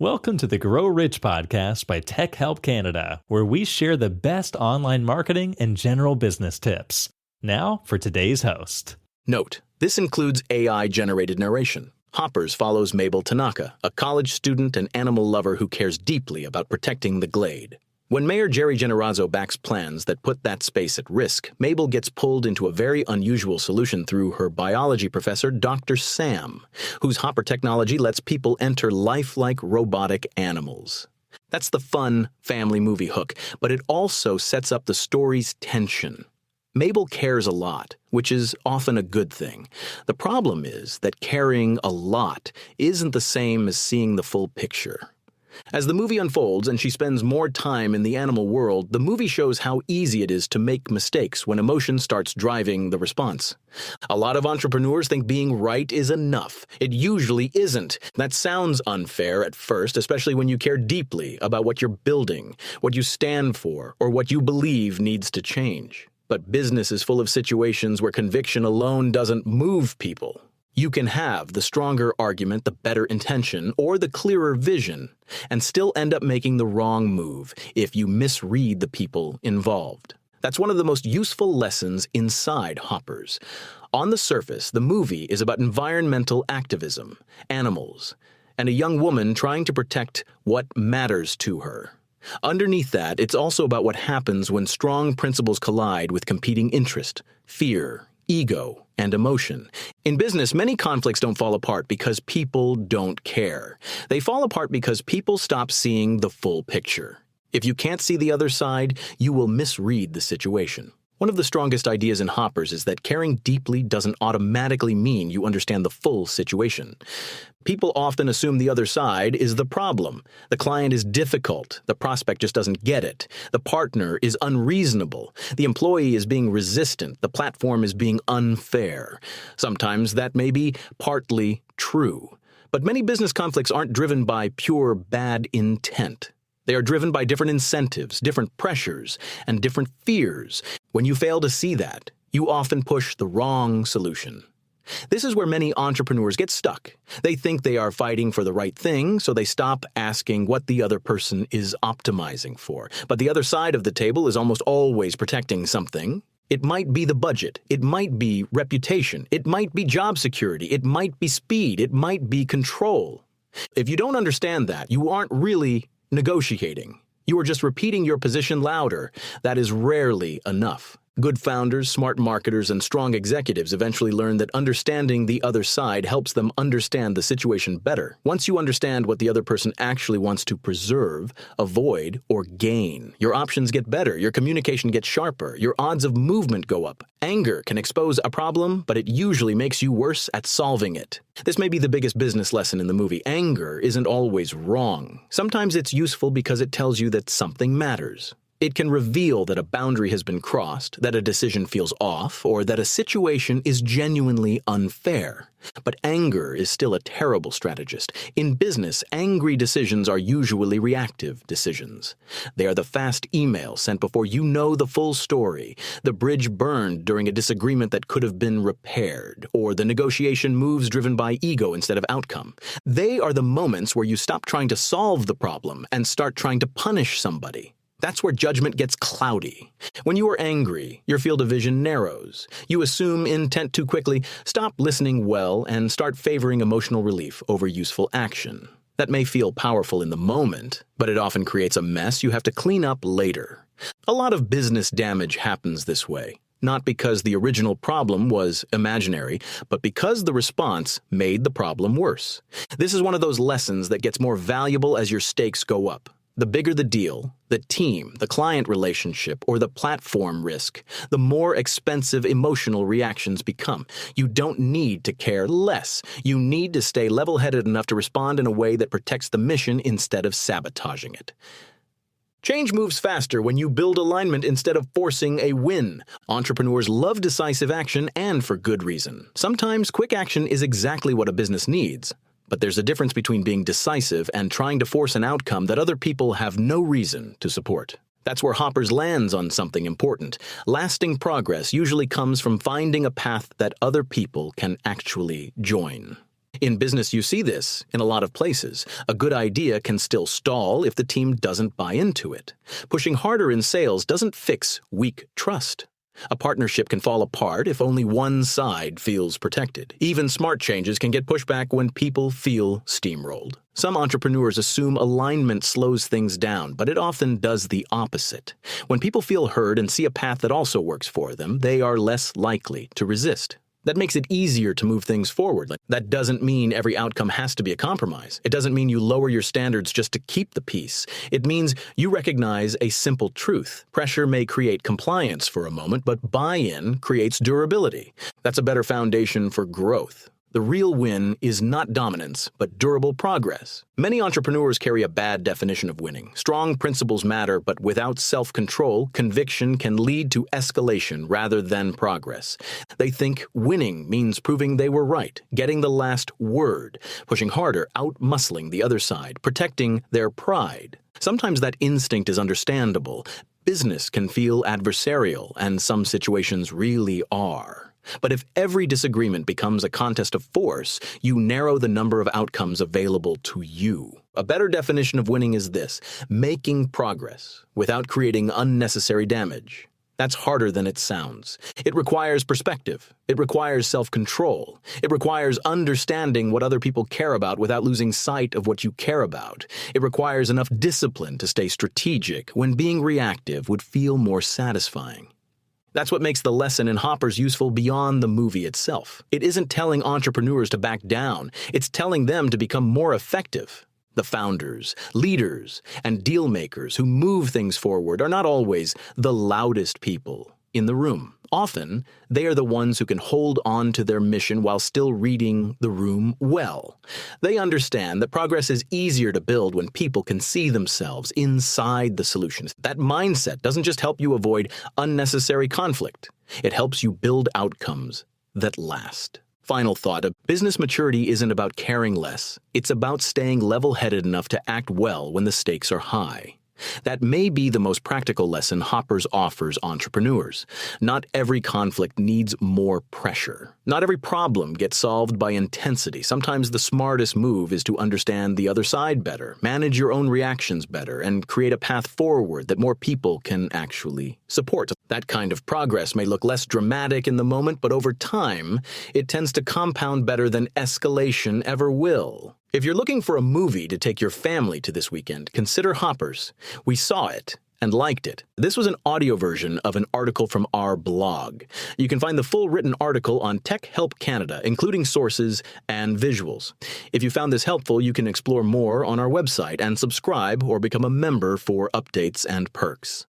Welcome to the Grow Rich podcast by Tech Help Canada, where we share the best online marketing and general business tips. Now for today's host. Note, this includes AI-generated narration. Hoppers follows Mabel Tanaka, a college student and animal lover who cares deeply about protecting the glade. When Mayor Jerry Generazzo backs plans that put that space at risk, Mabel gets pulled into a very unusual solution through her biology professor, Dr. Sam, whose hopper technology lets people enter lifelike robotic animals. That's the fun family movie hook, but it also sets up the story's tension. Mabel cares a lot, which is often a good thing. The problem is that caring a lot isn't the same as seeing the full picture. As the movie unfolds and she spends more time in the animal world, the movie shows how easy it is to make mistakes when emotion starts driving the response. A lot of entrepreneurs think being right is enough. It usually isn't. That sounds unfair at first, especially when you care deeply about what you're building, what you stand for, or what you believe needs to change. But business is full of situations where conviction alone doesn't move people. You can have the stronger argument, the better intention, or the clearer vision, and still end up making the wrong move if you misread the people involved. That's one of the most useful lessons inside Hoppers. On the surface, the movie is about environmental activism, animals, and a young woman trying to protect what matters to her. Underneath that, it's also about what happens when strong principles collide with competing interest, fear, ego, and emotion. In business, many conflicts don't fall apart because people don't care. They fall apart because people stop seeing the full picture. If you can't see the other side, you will misread the situation. One of the strongest ideas in Hoppers is that caring deeply doesn't automatically mean you understand the full situation. People often assume the other side is the problem. The client is difficult. The prospect just doesn't get it. The partner is unreasonable. The employee is being resistant. The platform is being unfair. Sometimes that may be partly true. But many business conflicts aren't driven by pure bad intent. They are driven by different incentives, different pressures, and different fears. When you fail to see that, you often push the wrong solution. This is where many entrepreneurs get stuck. They think they are fighting for the right thing, so they stop asking what the other person is optimizing for. But the other side of the table is almost always protecting something. It might be the budget. It might be reputation. It might be job security. It might be speed. It might be control. If you don't understand that, you aren't really negotiating. You are just repeating your position louder. That is rarely enough. Good founders, smart marketers, and strong executives eventually learn that understanding the other side helps them understand the situation better. Once you understand what the other person actually wants to preserve, avoid, or gain, your options get better, your communication gets sharper, your odds of movement go up. Anger can expose a problem, but it usually makes you worse at solving it. This may be the biggest business lesson in the movie. Anger isn't always wrong. Sometimes it's useful because it tells you that something matters. It can reveal that a boundary has been crossed, that a decision feels off, or that a situation is genuinely unfair. But anger is still a terrible strategist. In business, angry decisions are usually reactive decisions. They are the fast email sent before you know the full story, the bridge burned during a disagreement that could have been repaired, or the negotiation moves driven by ego instead of outcome. They are the moments where you stop trying to solve the problem and start trying to punish somebody. That's where judgment gets cloudy. When you are angry, your field of vision narrows. You assume intent too quickly, stop listening well, and start favoring emotional relief over useful action. That may feel powerful in the moment, but it often creates a mess you have to clean up later. A lot of business damage happens this way, not because the original problem was imaginary, but because the response made the problem worse. This is one of those lessons that gets more valuable as your stakes go up. The bigger the deal, the team, the client relationship, or the platform risk, the more expensive emotional reactions become. You don't need to care less. You need to stay level-headed enough to respond in a way that protects the mission instead of sabotaging it. Change moves faster when you build alignment instead of forcing a win. Entrepreneurs love decisive action, and for good reason. Sometimes quick action is exactly what a business needs. But there's a difference between being decisive and trying to force an outcome that other people have no reason to support. That's where Hoppers lands on something important. Lasting progress usually comes from finding a path that other people can actually join. In business, you see this in a lot of places. A good idea can still stall if the team doesn't buy into it. Pushing harder in sales doesn't fix weak trust. A partnership can fall apart if only one side feels protected. Even smart changes can get pushback when people feel steamrolled. Some entrepreneurs assume alignment slows things down, but it often does the opposite. When people feel heard and see a path that also works for them, they are less likely to resist. That makes it easier to move things forward. That doesn't mean every outcome has to be a compromise. It doesn't mean you lower your standards just to keep the peace. It means you recognize a simple truth. Pressure may create compliance for a moment, but buy-in creates durability. That's a better foundation for growth. The real win is not dominance, but durable progress. Many entrepreneurs carry a bad definition of winning. Strong principles matter, but without self-control, conviction can lead to escalation rather than progress. They think winning means proving they were right, getting the last word, pushing harder, out-muscling the other side, protecting their pride. Sometimes that instinct is understandable. Business can feel adversarial, and some situations really are. But if every disagreement becomes a contest of force, you narrow the number of outcomes available to you. A better definition of winning is this: making progress without creating unnecessary damage. That's harder than it sounds. It requires perspective. It requires self-control. It requires understanding what other people care about without losing sight of what you care about. It requires enough discipline to stay strategic when being reactive would feel more satisfying. That's what makes the lesson in Hoppers useful beyond the movie itself. It isn't telling entrepreneurs to back down. It's telling them to become more effective. The founders, leaders, and deal makers who move things forward are not always the loudest people in the room. Often, they are the ones who can hold on to their mission while still reading the room well. They understand that progress is easier to build when people can see themselves inside the solutions. That mindset doesn't just help you avoid unnecessary conflict. It helps you build outcomes that last. Final thought, business maturity isn't about caring less. It's about staying level-headed enough to act well when the stakes are high. That may be the most practical lesson Hoppers offers entrepreneurs. Not every conflict needs more pressure. Not every problem gets solved by intensity. Sometimes the smartest move is to understand the other side better, manage your own reactions better, and create a path forward that more people can actually support. That kind of progress may look less dramatic in the moment, but over time, it tends to compound better than escalation ever will. If you're looking for a movie to take your family to this weekend, consider Hoppers. We saw it and liked it. This was an audio version of an article from our blog. You can find the full written article on Tech Help Canada, including sources and visuals. If you found this helpful, you can explore more on our website and subscribe or become a member for updates and perks.